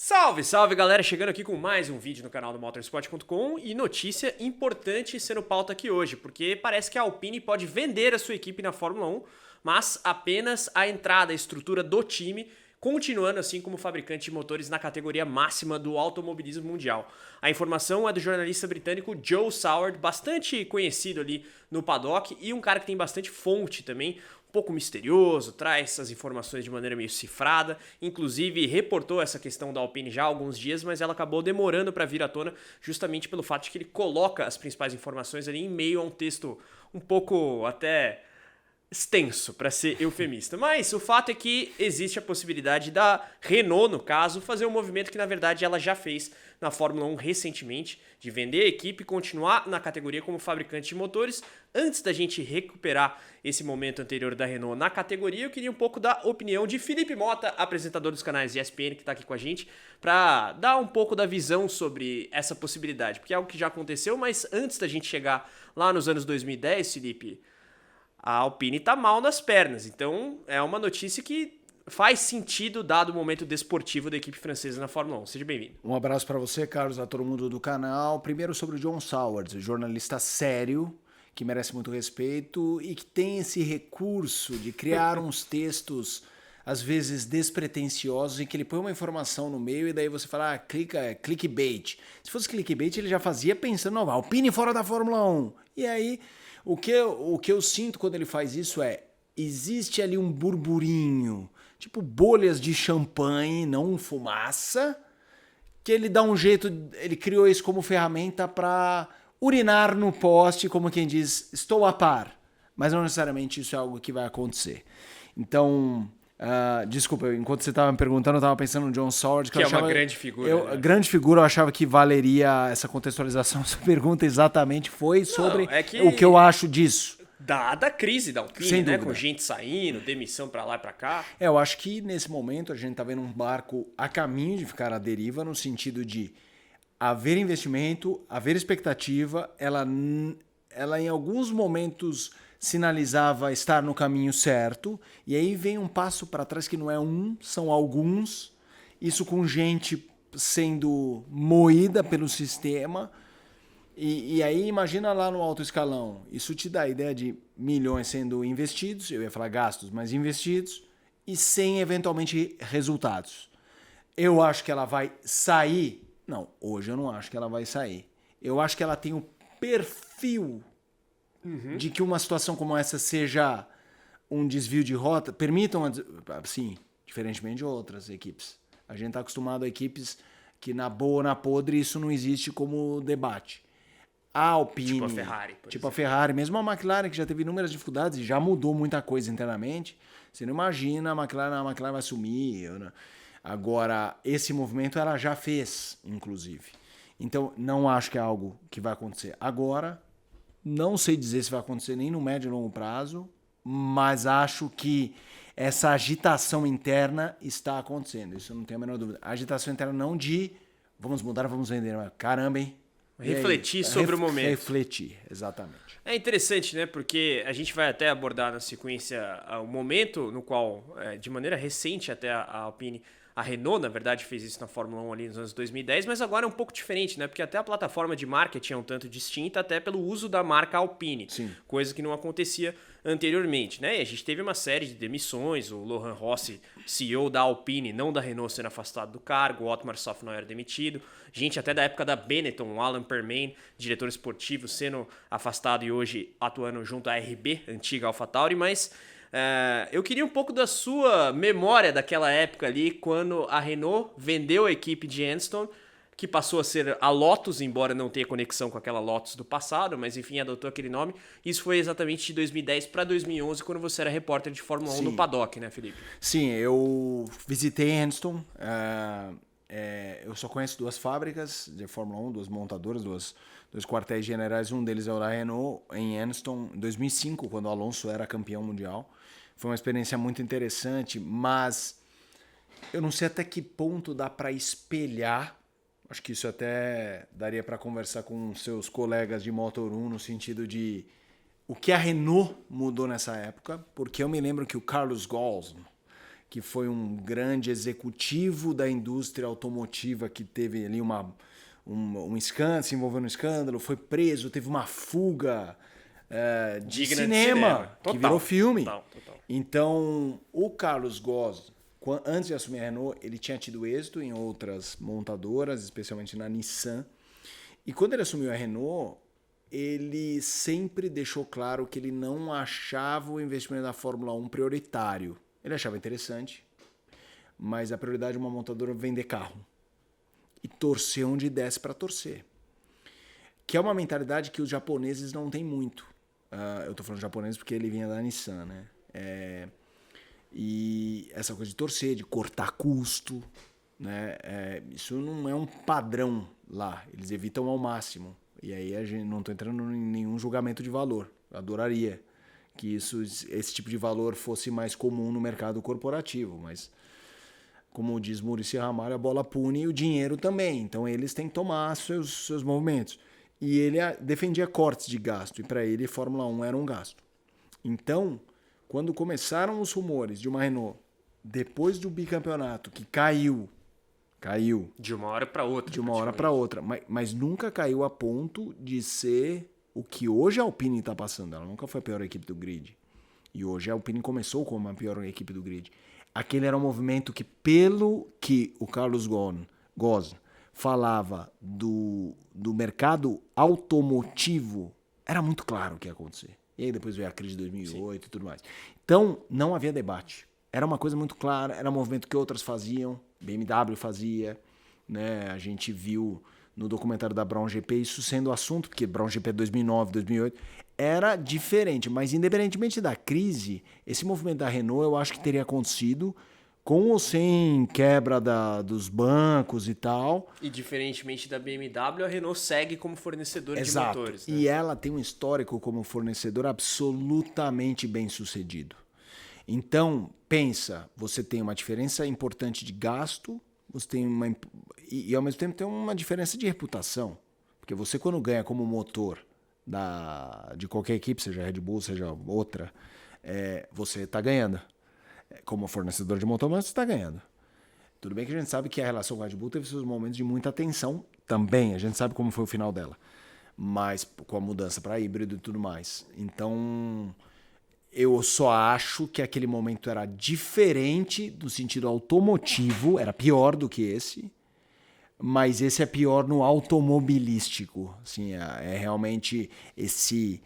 Salve, salve galera, chegando aqui com mais um vídeo no canal do Motorsport.com e notícia importante sendo pauta aqui hoje, porque parece que a Alpine pode vender a sua equipe na Fórmula 1, mas apenas a entrada, a estrutura do time, continuando assim como fabricante de motores na categoria máxima do automobilismo mundial. A informação é do jornalista britânico Joe Saward, bastante conhecido ali no paddock e um cara que tem bastante fonte também, um pouco misterioso, traz essas informações de maneira meio cifrada, inclusive reportou essa questão da Alpine já há alguns dias, mas ela acabou demorando para vir à tona justamente pelo fato de que ele coloca as principais informações ali em meio a um texto um pouco até extenso, para ser eufemista. Mas o fato é que existe a possibilidade da Renault, no caso, fazer um movimento que na verdade ela já fez na Fórmula 1 recentemente, de vender a equipe e continuar na categoria como fabricante de motores. Antes da gente recuperar esse momento anterior da Renault na categoria, eu queria um pouco da opinião de Felipe Mota, apresentador dos canais ESPN, que está aqui com a gente, para dar um pouco da visão sobre essa possibilidade, porque é algo que já aconteceu, mas antes da gente chegar lá nos anos 2010, Felipe, a Alpine tá mal nas pernas, então é uma notícia que faz sentido dado o momento desportivo da equipe francesa na Fórmula 1. Seja bem-vindo. Um abraço para você, Carlos, a todo mundo do canal. Primeiro sobre o John Saward, jornalista sério, que merece muito respeito e que tem esse recurso de criar uns textos, às vezes despretensiosos, em que ele põe uma informação no meio e daí você fala, clickbait. Se fosse clickbait, ele já fazia pensando, não, Alpine fora da Fórmula 1. E aí, o que eu sinto quando ele faz isso existe ali um burburinho, tipo bolhas de champanhe, não fumaça, que ele dá um jeito, ele criou isso como ferramenta para urinar no poste, como quem diz, estou a par. Mas não necessariamente isso é algo que vai acontecer. Então, desculpa, enquanto você estava me perguntando, eu estava pensando no John Saward, que é uma grande figura. Grande figura, eu achava que valeria essa contextualização. Sua pergunta exatamente foi sobre o que eu acho disso. Dada a crise da Alpine, Sem né? dúvida. Com gente saindo, demissão pra lá e pra cá. Eu acho que nesse momento a gente tá vendo um barco a caminho de ficar à deriva, no sentido de haver investimento, haver expectativa, ela em alguns momentos sinalizava estar no caminho certo, e aí vem um passo para trás que não é um, são alguns, isso com gente sendo moída pelo sistema. E aí imagina lá no alto escalão, isso te dá a ideia de milhões sendo investidos, eu ia falar gastos, mas investidos, e sem eventualmente resultados. Eu acho que ela vai sair, não, hoje eu não acho que ela vai sair. Eu acho que ela tem o perfil de que uma situação como essa seja um desvio de rota, permitam, sim, diferentemente de outras equipes. A gente está acostumado a equipes que na boa ou na podre isso não existe como debate. A Alpine, tipo a Ferrari, por exemplo. A Ferrari, mesmo a McLaren, que já teve inúmeras dificuldades e já mudou muita coisa internamente, você não imagina a McLaren vai sumir. Agora, esse movimento ela já fez, inclusive. Então, não acho que é algo que vai acontecer agora. Não sei dizer se vai acontecer nem no médio e longo prazo, mas acho que essa agitação interna está acontecendo. Isso eu não tenho a menor dúvida. A agitação interna não de vamos mudar, vamos vender. Mas, caramba, hein? Refletir sobre o momento. Refletir, exatamente. É interessante, né? Porque a gente vai até abordar na sequência o momento no qual, de maneira recente até a Alpine, a Renault, na verdade, fez isso na Fórmula 1 ali nos anos 2010, mas agora é um pouco diferente, né? Porque até a plataforma de marketing é um tanto distinta, até pelo uso da marca Alpine. Sim. Coisa que não acontecia anteriormente, né? E a gente teve uma série de demissões, o Lohan Rossi, CEO da Alpine, não da Renault, sendo afastado do cargo, o Otmar Szafnauer demitido, gente até da época da Benetton, o Alan Permane, diretor esportivo, sendo afastado e hoje atuando junto à RB, antiga AlphaTauri, mas eu queria um pouco da sua memória daquela época ali, quando a Renault vendeu a equipe de Anston, que passou a ser a Lotus, embora não tenha conexão com aquela Lotus do passado, mas enfim, adotou aquele nome. Isso foi exatamente de 2010 para 2011, quando você era repórter de Fórmula 1 no paddock, né, Felipe? Sim, eu visitei Anston, eu só conheço duas fábricas de Fórmula 1, duas montadoras, dois quartéis generais, um deles é o da Renault, em Anston, em 2005, quando o Alonso era campeão mundial. Foi uma experiência muito interessante, mas eu não sei até que ponto dá para espelhar. Acho que isso até daria para conversar com seus colegas de Motor 1 no sentido de o que a Renault mudou nessa época, porque eu me lembro que o Carlos Ghosn, que foi um grande executivo da indústria automotiva que teve ali um escândalo, se envolveu no escândalo, foi preso, teve uma fuga de cinema, que virou filme. Total. Então, o Carlos Ghosn, antes de assumir a Renault, ele tinha tido êxito em outras montadoras, especialmente na Nissan. E quando ele assumiu a Renault, ele sempre deixou claro que ele não achava o investimento da Fórmula 1 prioritário. Ele achava interessante, mas a prioridade de uma montadora é vender carro. E torcer onde desse para torcer. Que é uma mentalidade que os japoneses não têm muito. Eu estou falando japonês porque ele vinha da Nissan, né? E essa coisa de torcer, de cortar custo, né? Isso não é um padrão lá. Eles evitam ao máximo. E aí a gente não estou entrando em nenhum julgamento de valor. Eu adoraria que esse tipo de valor fosse mais comum no mercado corporativo, mas como diz Maurício Ramalho, a bola pune e o dinheiro também. Então eles têm que tomar seus movimentos. E ele defendia cortes de gasto, e para ele Fórmula 1 era um gasto. Então, quando começaram os rumores de uma Renault, depois do bicampeonato, que caiu. De uma hora para outra. De uma hora para outra. Mas nunca caiu a ponto de ser o que hoje a Alpine está passando. Ela nunca foi a pior equipe do grid. E hoje a Alpine começou como a pior equipe do grid. Aquele era um movimento que, pelo que o Carlos Ghosn falava do mercado automotivo, era muito claro o que ia acontecer. E aí depois veio a crise de 2008 Sim. E tudo mais. Então, não havia debate. Era uma coisa muito clara, era um movimento que outras faziam, BMW fazia, né? A gente viu no documentário da Brown GP isso sendo assunto, porque Brown GP 2009, 2008 era diferente, mas independentemente da crise, esse movimento da Renault eu acho que teria acontecido com ou sem quebra dos bancos e tal. E diferentemente da BMW, a Renault segue como fornecedora de motores. Né? E ela tem um histórico como fornecedor absolutamente bem sucedido. Então, pensa, você tem uma diferença importante de gasto, você tem e ao mesmo tempo tem uma diferença de reputação. Porque você quando ganha como motor de qualquer equipe, seja Red Bull, seja outra, você está ganhando. Como fornecedor de motor, mas você está ganhando. Tudo bem que a gente sabe que a relação com a Red Bull teve seus momentos de muita tensão também. A gente sabe como foi o final dela. Mas com a mudança para híbrido e tudo mais. Então, eu só acho que aquele momento era diferente no sentido automotivo. Era pior do que esse. Mas esse é pior no automobilístico. Assim, é realmente esse...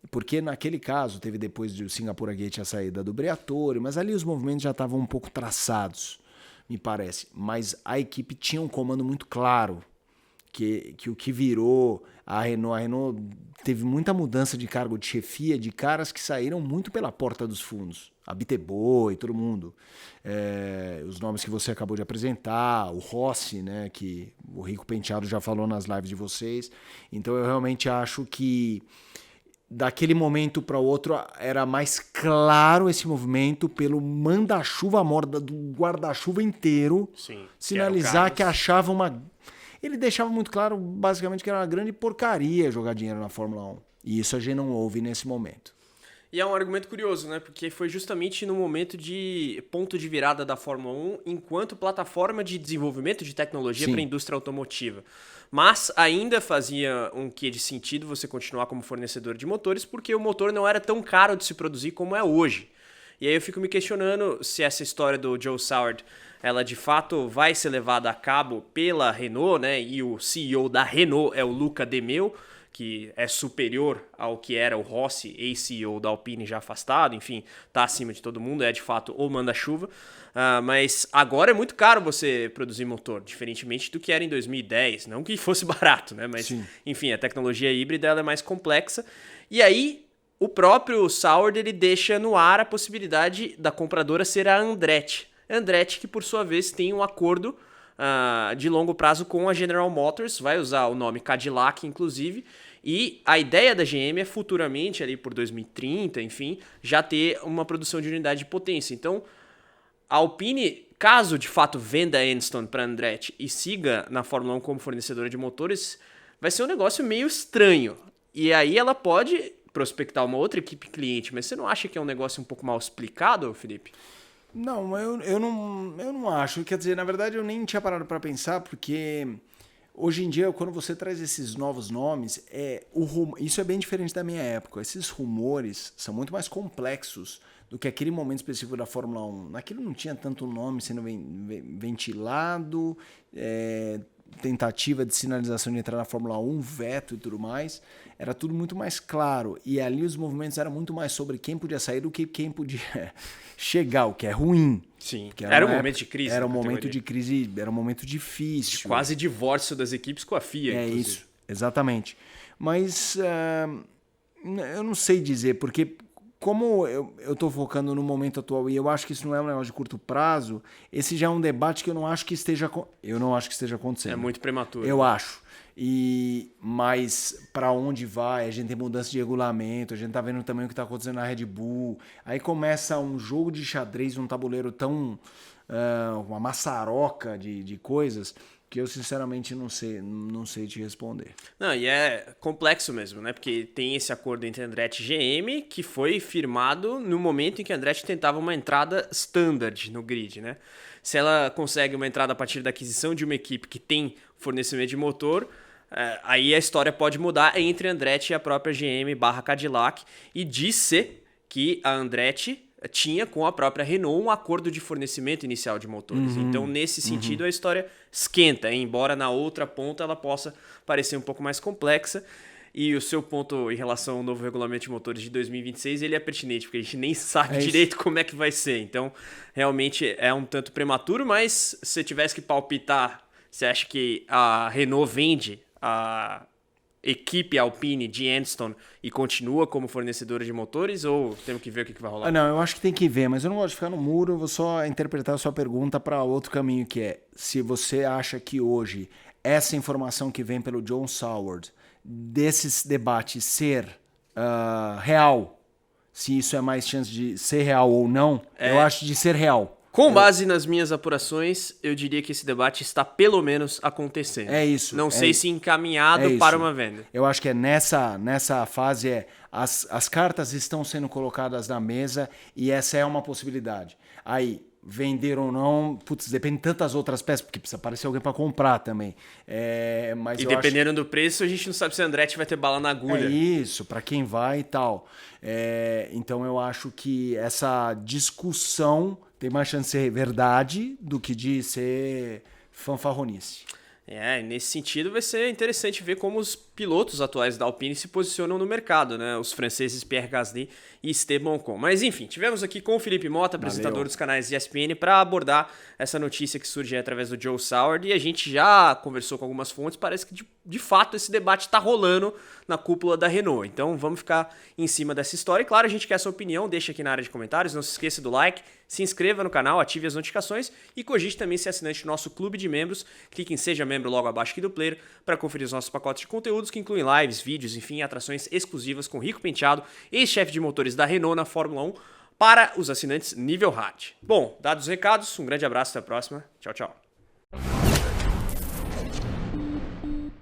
Porque naquele caso, teve depois do Singapura Gate a saída do Briatore, mas ali os movimentos já estavam um pouco traçados, me parece. Mas a equipe tinha um comando muito claro, que o que virou a Renault teve muita mudança de cargo de chefia, de caras que saíram muito pela porta dos fundos. A Biteboy, todo mundo. Os nomes que você acabou de apresentar, o Rossi, né, que o Rico Penteado já falou nas lives de vocês. Então eu realmente acho que daquele momento para o outro era mais claro esse movimento pelo manda-chuva morda do guarda-chuva inteiro. Sim, sinalizar que achava uma... Ele deixava muito claro basicamente que era uma grande porcaria jogar dinheiro na Fórmula 1. E isso a gente não ouve nesse momento. E é um argumento curioso, né? Porque foi justamente no momento de ponto de virada da Fórmula 1 enquanto plataforma de desenvolvimento de tecnologia para a indústria automotiva. Mas ainda fazia um quê de sentido você continuar como fornecedor de motores, porque o motor não era tão caro de se produzir como é hoje. E aí eu fico me questionando se essa história do Joe Saward, ela de fato vai ser levada a cabo pela Renault, né? E o CEO da Renault é o Luca De Meo, que é superior ao que era o Rossi, ex-CEO da Alpine já afastado, enfim, tá acima de todo mundo, é de fato o manda-chuva. Mas agora é muito caro você produzir motor, diferentemente do que era em 2010. Não que fosse barato, né? Mas, Sim. Enfim, a tecnologia híbrida ela é mais complexa. E aí, o próprio Saward ele deixa no ar a possibilidade da compradora ser a Andretti. Andretti que, por sua vez, tem um acordo de longo prazo com a General Motors, vai usar o nome Cadillac, inclusive, e a ideia da GM é futuramente, ali por 2030, enfim, já ter uma produção de unidade de potência. Então, a Alpine, caso de fato venda a Enstone para a Andretti e siga na Fórmula 1 como fornecedora de motores, vai ser um negócio meio estranho. E aí ela pode prospectar uma outra equipe cliente, mas você não acha que é um negócio um pouco mal explicado, Felipe? Não, eu não acho. Quer dizer, na verdade, eu nem tinha parado para pensar, porque hoje em dia, quando você traz esses novos nomes, isso é bem diferente da minha época. Esses rumores são muito mais complexos do que aquele momento específico da Fórmula 1. Naquilo não tinha tanto nome sendo ventilado, tentativa de sinalização de entrar na Fórmula 1, veto e tudo mais. Era tudo muito mais claro. E ali os movimentos eram muito mais sobre quem podia sair do que quem podia chegar, o que é ruim. Sim, era um momento de crise. Era um momento de crise, era um momento difícil. Quase divórcio das equipes com a FIA, inclusive. Isso, exatamente. Mas eu não sei dizer, porque como eu estou focando no momento atual e eu acho que isso não é um negócio de curto prazo, esse já é um debate que eu não acho que esteja acontecendo. É muito prematuro. Eu acho. Mas para onde vai? A gente tem mudança de regulamento, a gente tá vendo também o que está acontecendo na Red Bull. Aí começa um jogo de xadrez, um tabuleiro tão... uma maçaroca de coisas que eu sinceramente não sei te responder. Não, e é complexo mesmo, né? Porque tem esse acordo entre Andretti e GM que foi firmado no momento em que a Andretti tentava uma entrada standard no grid, né? Se ela consegue uma entrada a partir da aquisição de uma equipe que tem fornecimento de motor, aí a história pode mudar entre a Andretti e a própria GM/Cadillac, e diz-se que a Andretti tinha com a própria Renault um acordo de fornecimento inicial de motores. Então, nesse sentido, a história esquenta, embora na outra ponta ela possa parecer um pouco mais complexa. E o seu ponto em relação ao novo regulamento de motores de 2026, ele é pertinente, porque a gente nem sabe direito como é que vai ser. Então, realmente é um tanto prematuro, mas se você tivesse que palpitar, você acha que a Renault vende a equipe Alpine de Anston e continua como fornecedora de motores, ou temos que ver o que vai rolar? Não, eu acho que tem que ver, mas eu não gosto de ficar no muro, eu vou só interpretar a sua pergunta para outro caminho, que é se você acha que hoje essa informação que vem pelo John Saward desses debates ser real, se isso é mais chance de ser real ou não, eu acho de ser real. Com base nas minhas apurações, eu diria que esse debate está pelo menos acontecendo. É isso. Não sei se encaminhado para uma venda. Eu acho que é nessa fase, as cartas estão sendo colocadas na mesa e essa é uma possibilidade. Aí, vender ou não, depende de tantas outras peças, porque precisa aparecer alguém para comprar também. Mas e dependendo do preço, a gente não sabe se a Andretti vai ter bala na agulha. É isso, para quem vai e tal. Então eu acho que essa discussão tem mais chance de ser verdade do que de ser fanfarronice. Nesse sentido vai ser interessante ver como os pilotos atuais da Alpine se posicionam no mercado, né? Os franceses Pierre Gasly e Esteban Ocon. Mas enfim, tivemos aqui com o Felipe Mota, apresentador dos canais ESPN, para abordar essa notícia que surge através do Joe Saward, e a gente já conversou com algumas fontes, parece que de fato esse debate está rolando na cúpula da Renault. Então vamos ficar em cima dessa história. E claro, a gente quer a sua opinião, deixa aqui na área de comentários, não se esqueça do like, se inscreva no canal, ative as notificações e cogite também ser assinante do nosso clube de membros. Clique em Seja Membro logo abaixo aqui do player para conferir os nossos pacotes de conteúdos que incluem lives, vídeos, enfim, atrações exclusivas com Rico Penteado, ex-chefe de motores da Renault na Fórmula 1, para os assinantes nível hard. Bom, dados os recados, um grande abraço, até a próxima. Tchau, tchau.